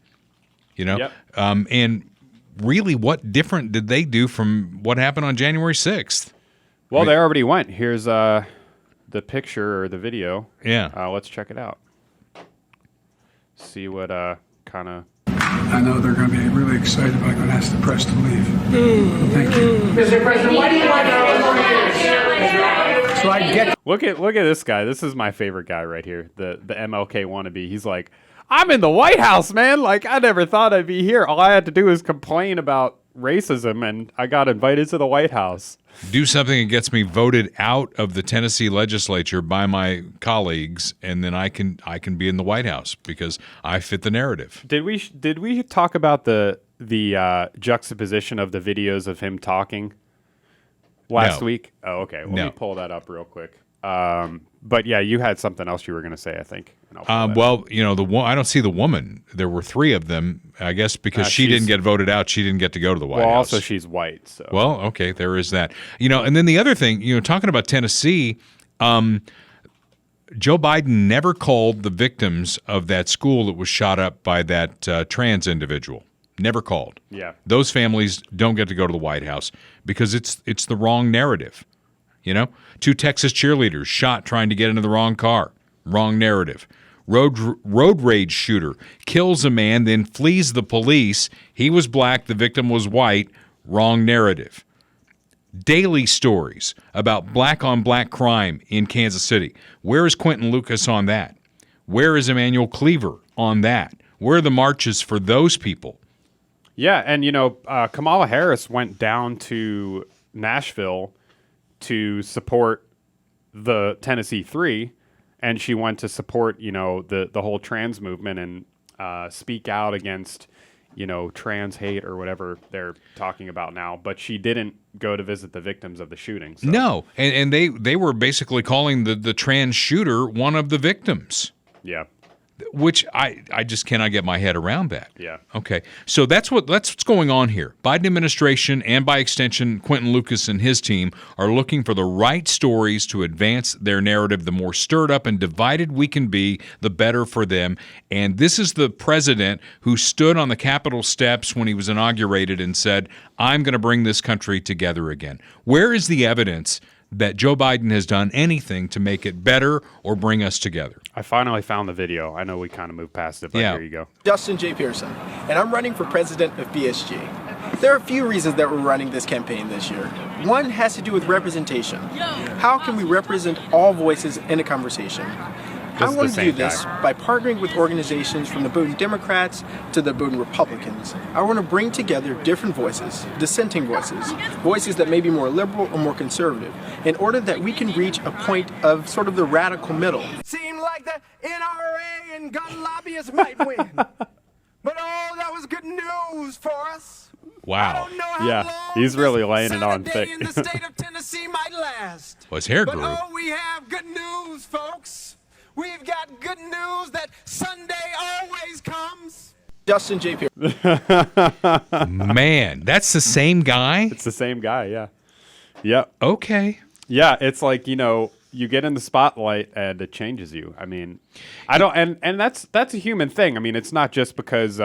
Yep. And really, what different did they do from what happened on January 6th? Well, they already went. Here's the picture or the video. Yeah. Let's check it out. See what kind of... I know they're going to be really excited, but I'm going to ask the press to leave. Thank you. Mr. President, why do you want So I get... Look at this guy. This is my favorite guy right here, the MLK wannabe. He's like, I'm in the White House, man. Like, I never thought I'd be here. All I had to do is complain about racism, and I got invited to the White House. Do something that gets me voted out of the Tennessee legislature by my colleagues, and then I can be in the White House because I fit the narrative. Did we talk about the juxtaposition of the videos of him talking last week? Oh, okay. Let me pull that up real quick. But yeah, you had something else you were going to say, I think. Well, I don't see the woman. There were three of them, I guess, because she didn't get voted out. She didn't get to go to the White House. Well, also she's white. So. Well, okay, there is that. And then the other thing, talking about Tennessee, Joe Biden never called the victims of that school that was shot up by that trans individual. Never called. Yeah. Those families don't get to go to the White House because it's the wrong narrative. Two Texas cheerleaders shot trying to get into the wrong car. Wrong narrative. Road rage shooter kills a man, then flees the police. He was black. The victim was white. Wrong narrative. Daily stories about black-on-black crime in Kansas City. Where is Quentin Lucas on that? Where is Emmanuel Cleaver on that? Where are the marches for those people? Yeah, and Kamala Harris went down to Nashville to support the Tennessee Three, and she went to support, the whole trans movement and speak out against, trans hate or whatever they're talking about now. But she didn't go to visit the victims of the shooting. So. No, and they were basically calling the trans shooter one of the victims. Yeah. which I just cannot get my head around that. Yeah. Okay. So that's what's going on here. Biden administration and by extension Quentin Lucas and his team are looking for the right stories to advance their narrative. The more stirred up and divided we can be, the better for them. And this is the president who stood on the Capitol steps when he was inaugurated and said, "I'm going to bring this country together again." Where is the evidence that Joe Biden has done anything to make it better or bring us together? I finally found the video. I know we kind of moved past it, but Yeah. here you go. Justin J. Pearson, and I'm running for president of BSG. There are a few reasons that we're running this campaign this year. One has to do with representation. How can we represent all voices in a conversation? I This is want the to do same this guy. by partnering with organizations from the Bowdoin Democrats to the Bowdoin Republicans. I want to bring together different voices, dissenting voices, voices that may be more liberal or more conservative, in order that we can reach a point of sort of the radical middle. Seemed like the NRA and gun lobbyists might win. But oh, that was good news for us. Wow. Yeah, he's really laying it on thick. In the state of Tennessee might last. Well, his hair But grew. oh, we have good news, folks. We've got good news that Sunday always comes. Justin J. Pearson. Man, that's the same guy? It's the same guy, yeah. Yep. Okay. Yeah, it's like, you get in the spotlight and it changes you. I mean, I don't, and that's a human thing. I mean, it's not just because,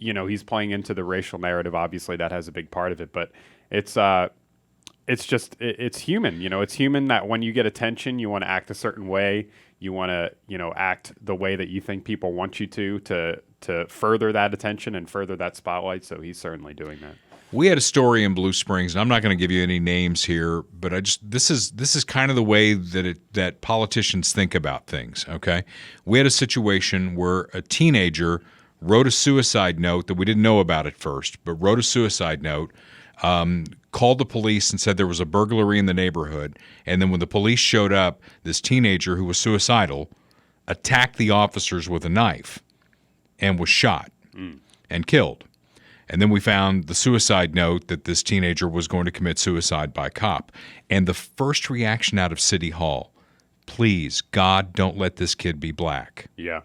he's playing into the racial narrative. Obviously, that has a big part of it, but it's just, it's human. It's human that when you get attention, you want to act a certain way. You want to, act the way that you think people want you to further that attention and further that spotlight. So he's certainly doing that. We had a story in Blue Springs, and I'm not going to give you any names here, but this is kind of the way that politicians think about things. Okay, we had a situation where a teenager wrote a suicide note that we didn't know about at first, but wrote a suicide note. Called the police and said there was a burglary in the neighborhood. And then when the police showed up, this teenager who was suicidal attacked the officers with a knife and was shot and killed. And then we found the suicide note that this teenager was going to commit suicide by cop. And the first reaction out of City Hall, please, God, don't let this kid be black. Yeah.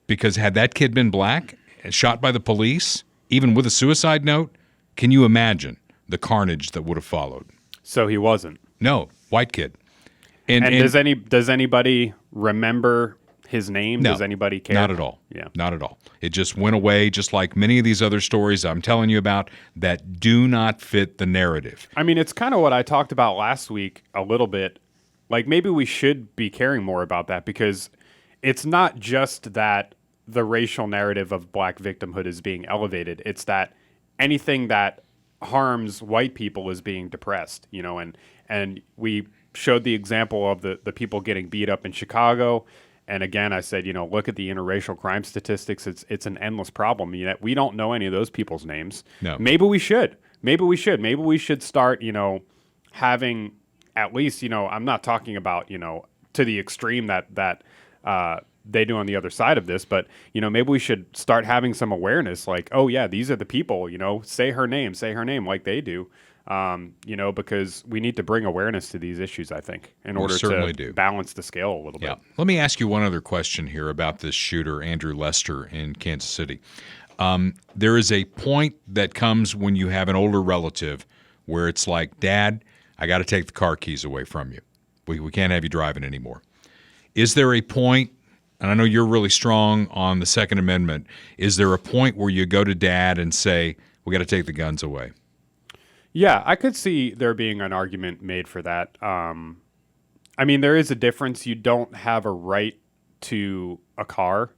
Because had that kid been black and shot by the police, even with a suicide note, can you imagine the carnage that would have followed? So he wasn't. No, white kid. And does anybody remember his name? No, does anybody care? Not at all. Yeah. Not at all. It just went away, just like many of these other stories I'm telling you about that do not fit the narrative. I mean, it's kind of what I talked about last week a little bit. Like, maybe we should be caring more about that, because it's not just that the racial narrative of black victimhood is being elevated. It's that anything that harms white people is being depressed, and we showed the example of the people getting beat up in Chicago. And again, I said, look at the interracial crime statistics. It's an endless problem. We don't know any of those people's names. No. Maybe we should. Maybe we should start, having at least, I'm not talking about, to the extreme that they do on the other side of this, but maybe we should start having some awareness, like, oh yeah, these are the people, say her name like they do, because we need to bring awareness to these issues, I think, in order to balance the scale a little bit. Let me ask you one other question here about this shooter, Andrew Lester in Kansas City. There is a point that comes when you have an older relative where it's like, Dad, I got to take the car keys away from you. We can't have you driving anymore. Is there a point, and I know you're really strong on the Second Amendment, is there a point where you go to Dad and say, we got to take the guns away? Yeah, I could see there being an argument made for that. I mean, there is a difference. You don't have a right to a car.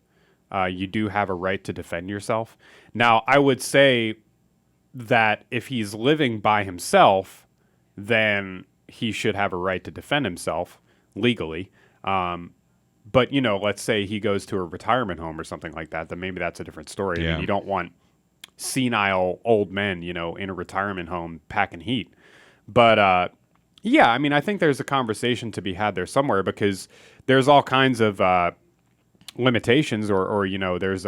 You do have a right to defend yourself. Now, I would say that if he's living by himself, then he should have a right to defend himself legally. But, let's say he goes to a retirement home or something like that, then maybe that's a different story. Yeah. I mean, you don't want senile old men, in a retirement home packing heat. But, yeah, I mean, I think there's a conversation to be had there somewhere, because there's all kinds of limitations or there's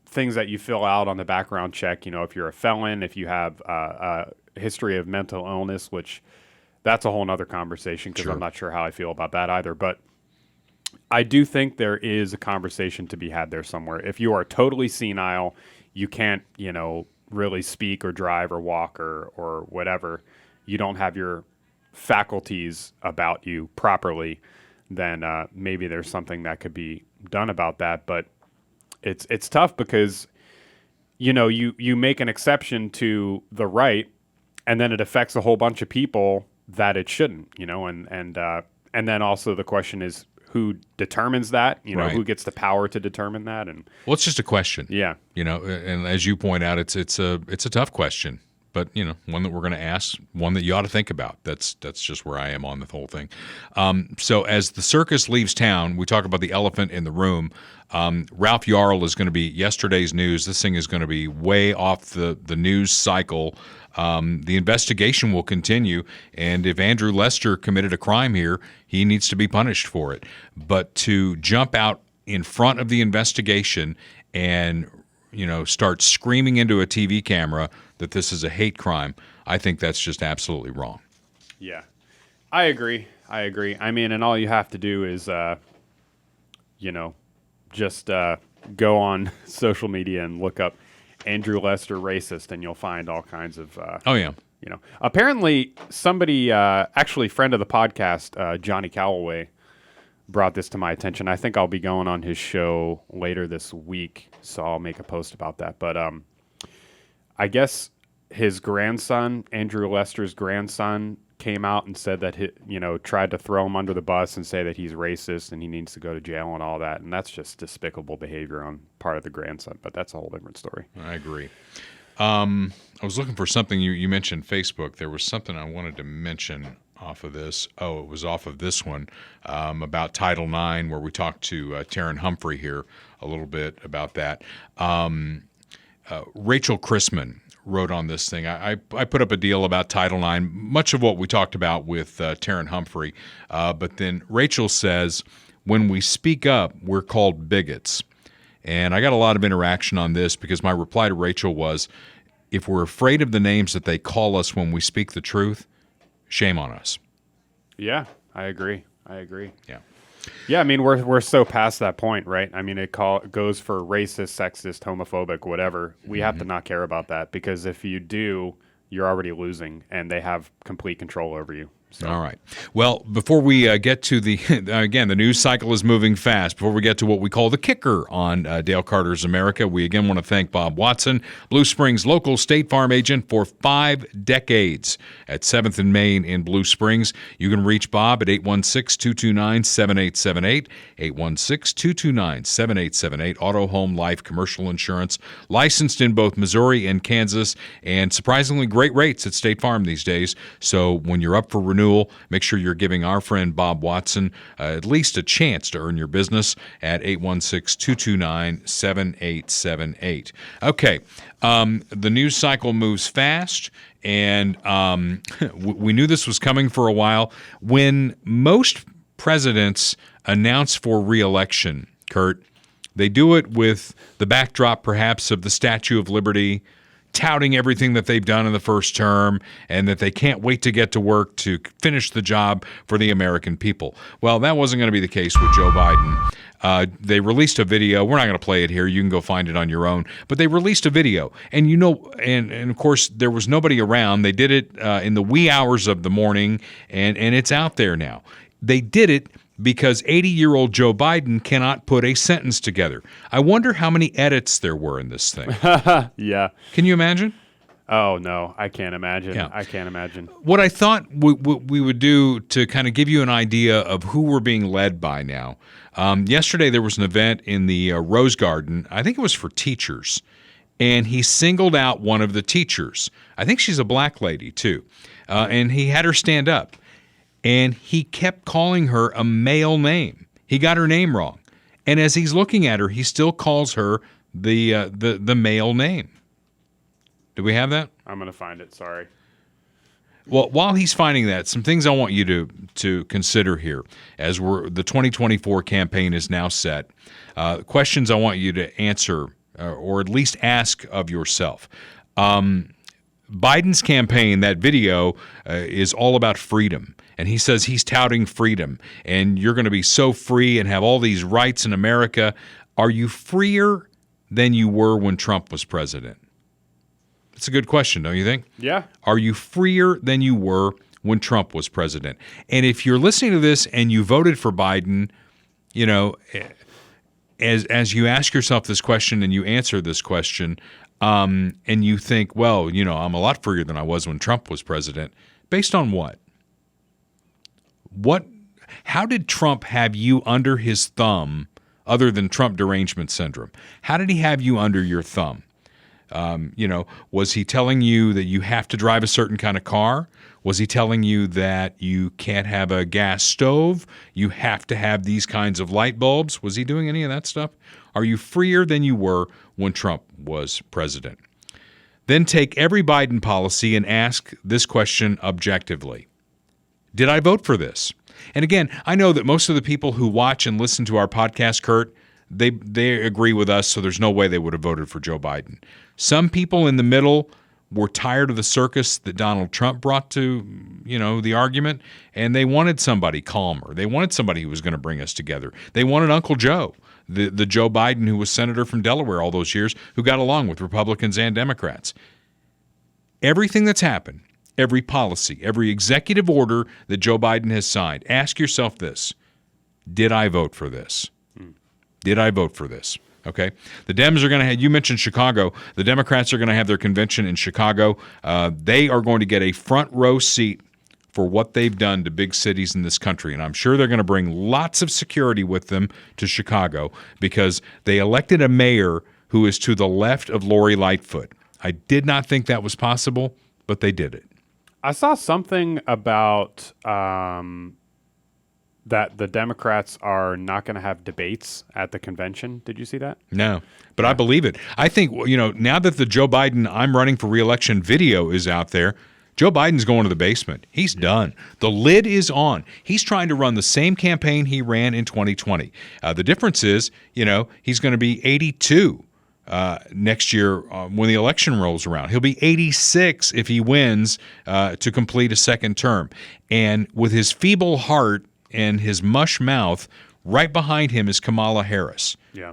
things that you fill out on the background check. If you're a felon, if you have a history of mental illness, which that's a whole nother conversation, because I'm not sure how I feel about that either. But I do think there is a conversation to be had there somewhere. If you are totally senile, you can't, really speak or drive or walk or whatever, you don't have your faculties about you properly, then maybe there's something that could be done about that. But it's tough because, you make an exception to the right, and then it affects a whole bunch of people that it shouldn't, and then also the question is, who determines that? Right. Who gets the power to determine that? And well, it's just a question. Yeah. And as you point out, it's a tough question, but one that we're going to ask, one that you ought to think about. That's just where I am on the whole thing. So as the circus leaves town, we talk about the elephant in the room. Ralph Yarl is going to be yesterday's news. This thing is going to be way off the news cycle. The investigation will continue, and if Andrew Lester committed a crime here, he needs to be punished for it. But to jump out in front of the investigation and start screaming into a TV camera that this is a hate crime, I think that's just absolutely wrong. Yeah, I agree. I mean, and all you have to do is, just go on social media and look up Andrew Lester racist, and you'll find all kinds of. Oh yeah. Apparently somebody, actually friend of the podcast, Johnny Calloway, brought this to my attention. I think I'll be going on his show later this week, so I'll make a post about that. But I guess his grandson, Andrew Lester's grandson, came out and said that tried to throw him under the bus and say that he's racist and he needs to go to jail and all that. And that's just despicable behavior on part of the grandson. But that's a whole different story. I agree. I was looking for something. You mentioned Facebook. There was something I wanted to mention off of this. Oh, it was off of this one about Title IX, where we talked to Terin Humphrey here a little bit about that. Rachel Chrisman wrote on this thing. I put up a deal about Title IX, much of what we talked about with Terin Humphrey. But then Rachel says, when we speak up, we're called bigots. And I got a lot of interaction on this because my reply to Rachel was, if we're afraid of the names that they call us when we speak the truth, shame on us. Yeah, I agree. Yeah. Yeah, I mean, we're so past that point, right? I mean, it goes for racist, sexist, homophobic, whatever. We have to not care about that, because if you do, you're already losing, and they have complete control over you. So. All right. Well, before we get to the news cycle is moving fast. Before we get to what we call the kicker on Dale Carter's America, we again want to thank Bob Watson, Blue Springs local State Farm agent for 5 decades at 7th and Main in Blue Springs. You can reach Bob at 816-229-7878, 816-229-7878, auto, home, life, commercial insurance, licensed in both Missouri and Kansas, and surprisingly great rates at State Farm these days. So when you're up for renewal, make sure you're giving our friend Bob Watson at least a chance to earn your business at 816-229-7878. Okay, the news cycle moves fast, and we knew this was coming for a while. When most presidents announce for reelection, Kurt, they do it with the backdrop perhaps of the Statue of Liberty, touting everything that they've done in the first term and that they can't wait to get to work to finish the job for the American people. Well, that wasn't going to be the case with Joe Biden. They released a video. We're not going to play it here. You can go find it on your own. But they released a video. And and of course, there was nobody around. They did it in the wee hours of the morning, and it's out there now. They did it because 80-year-old Joe Biden cannot put a sentence together. I wonder how many edits there were in this thing. Yeah. Can you imagine? Oh, no, I can't imagine. Yeah. I can't imagine. What I thought we would do to kind of give you an idea of who we're being led by now. Yesterday there was an event in the Rose Garden. I think it was for teachers. And he singled out one of the teachers. I think she's a black lady, too. And he had her stand up. And he kept calling her a male name. He got her name wrong. And as he's looking at her, he still calls her the male name. Do we have that? I'm going to find it. Sorry. Well, while he's finding that, some things I want you to consider here as the 2024 campaign is now set. Questions I want you to answer or at least ask of yourself. Biden's campaign, that video, is all about freedom. And he says he's touting freedom. And you're going to be so free and have all these rights in America. Are you freer than you were when Trump was president? It's a good question, don't you think? Yeah. Are you freer than you were when Trump was president? And if you're listening to this and you voted for Biden, you know, as you ask yourself this question and you answer this question, and you think, well, you know, I'm a lot freer than I was when Trump was president. Based on what? How did Trump have you under his thumb other than Trump derangement syndrome? How did he have you under your thumb? You know, was he telling you that you have to drive a certain kind of car? Was he telling you that you can't have a gas stove? You have to have these kinds of light bulbs? Was he doing any of that stuff? Are you freer than you were when Trump was president? Then take every Biden policy and ask this question objectively. Did I vote for this? And again, I know that most of the people who watch and listen to our podcast, Kurt, they agree with us, so there's no way they would have voted for Joe Biden. Some people in the middle were tired of the circus that Donald Trump brought to, you know, the argument, and they wanted somebody calmer. They wanted somebody who was going to bring us together. They wanted Uncle Joe, the Joe Biden who was senator from Delaware all those years, who got along with Republicans and Democrats. Everything that's happened, every policy, every executive order that Joe Biden has signed, ask yourself this: did I vote for this? Did I vote for this? Okay. The Dems are going to have, you mentioned Chicago, the Democrats are going to have their convention in Chicago. They are going to get a front row seat for what they've done to big cities in this country. And I'm sure they're going to bring lots of security with them to Chicago because they elected a mayor who is to the left of Lori Lightfoot. I did not think that was possible, but they did it. I saw something about that the Democrats are not going to have debates at the convention. Did you see that? No, but I believe it. I think, you know, now that the Joe Biden I'm running for re-election video is out there, Joe Biden's going to the basement. He's done. The lid is on. He's trying to run the same campaign he ran in 2020. The difference is, you know, he's going to be 82 next year when the election rolls around. He'll be 86 if he wins to complete a second term. And with his feeble heart and his mush mouth, right behind him is Kamala Harris. Yeah.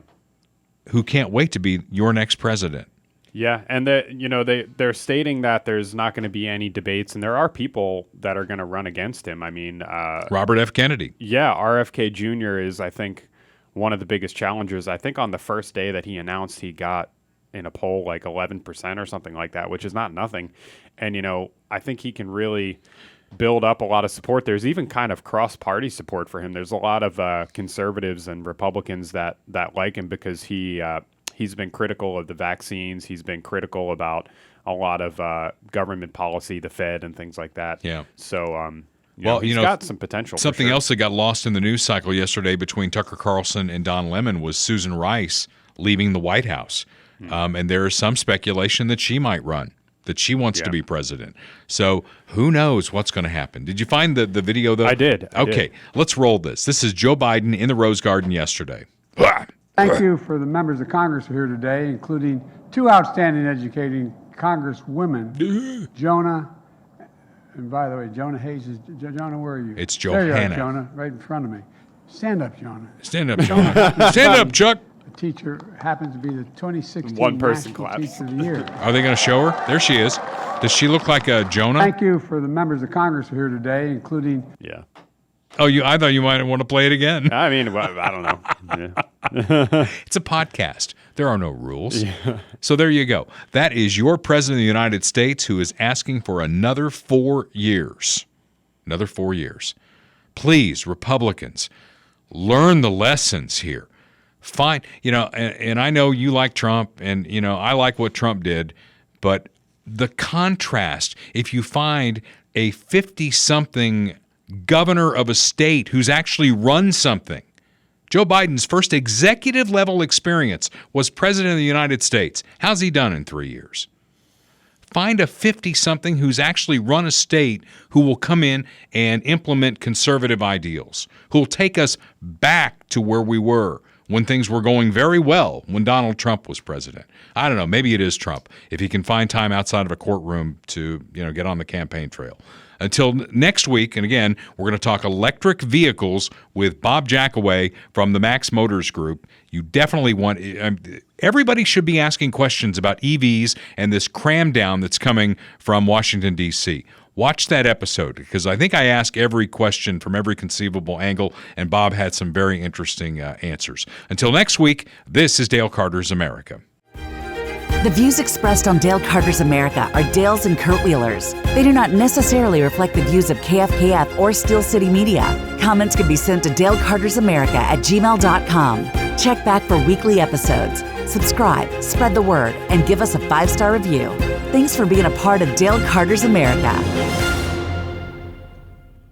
Who can't wait to be your next president. Yeah, and they're stating that there's not going to be any debates, and there are people that are going to run against him. I mean, Robert F. Kennedy. Yeah, RFK Jr. is, I think, one of the biggest challengers. I think on the first day that he announced, he got in a poll like 11% or something like that, which is not nothing. And, you know, I think he can really build up a lot of support. There's even kind of cross-party support for him. There's a lot of conservatives and Republicans that like him because he's been critical of the vaccines. He's been critical about a lot of government policy, the Fed, and things like that. Yeah. So, he's got some potential. Something for sure. else that got lost in the news cycle yesterday between Tucker Carlson and Don Lemon was Susan Rice leaving the White House. And there is some speculation that she might run, that she wants to be president. So who knows what's going to happen. Did you find the video, though? I did. Okay, let's roll this. This is Joe Biden in the Rose Garden yesterday. Thank you for the members of Congress who are here today, including two outstanding educating Congresswomen, Jonah, and by the way, Jonah Hayes is, Jonah, where are you? It's There you Johanna. are, Jonah, right in front of me. Stand up, Jonah. Stand up, Jonah. Stand up, Chuck. The teacher happens to be the 2016 One-person National claps. Teacher of the Year. Are they going to show her? There she is. Does she look like a Jonah? Thank you for the members of Congress who are here today, including Yeah. Oh, I thought you might want to play it again. I mean, I don't know. Yeah. It's a podcast. There are no rules. Yeah. So there you go. That is your president of the United States who is asking for another 4 years. Another 4 years. Please, Republicans, learn the lessons here. Fine. You know, and I know you like Trump, and, you know, I like what Trump did, but the contrast, if you find a 50-something governor of a state who's actually run something. Joe Biden's first executive level experience was president of the United States. How's he done in 3 years? Find a 50-something who's actually run a state who will come in and implement conservative ideals, who will take us back to where we were when things were going very well when Donald Trump was president. I don't know. Maybe it is Trump, if he can find time outside of a courtroom to, get on the campaign trail. Until next week, and again, we're going to talk electric vehicles with Bob Jackaway from the Max Motors Group. You definitely want everybody should be asking questions about EVs and this cram down that's coming from Washington, D.C. Watch that episode, because I think I ask every question from every conceivable angle, and Bob had some very interesting answers. Until next week, this is Dale Carter's America. The views expressed on Dale Carter's America are Dale's and Kurt Wheeler's. They do not necessarily reflect the views of KFKF or Steel City Media. Comments can be sent to dalecartersamerica@gmail.com. Check back for weekly episodes. Subscribe, spread the word, and give us a 5-star review. Thanks for being a part of Dale Carter's America.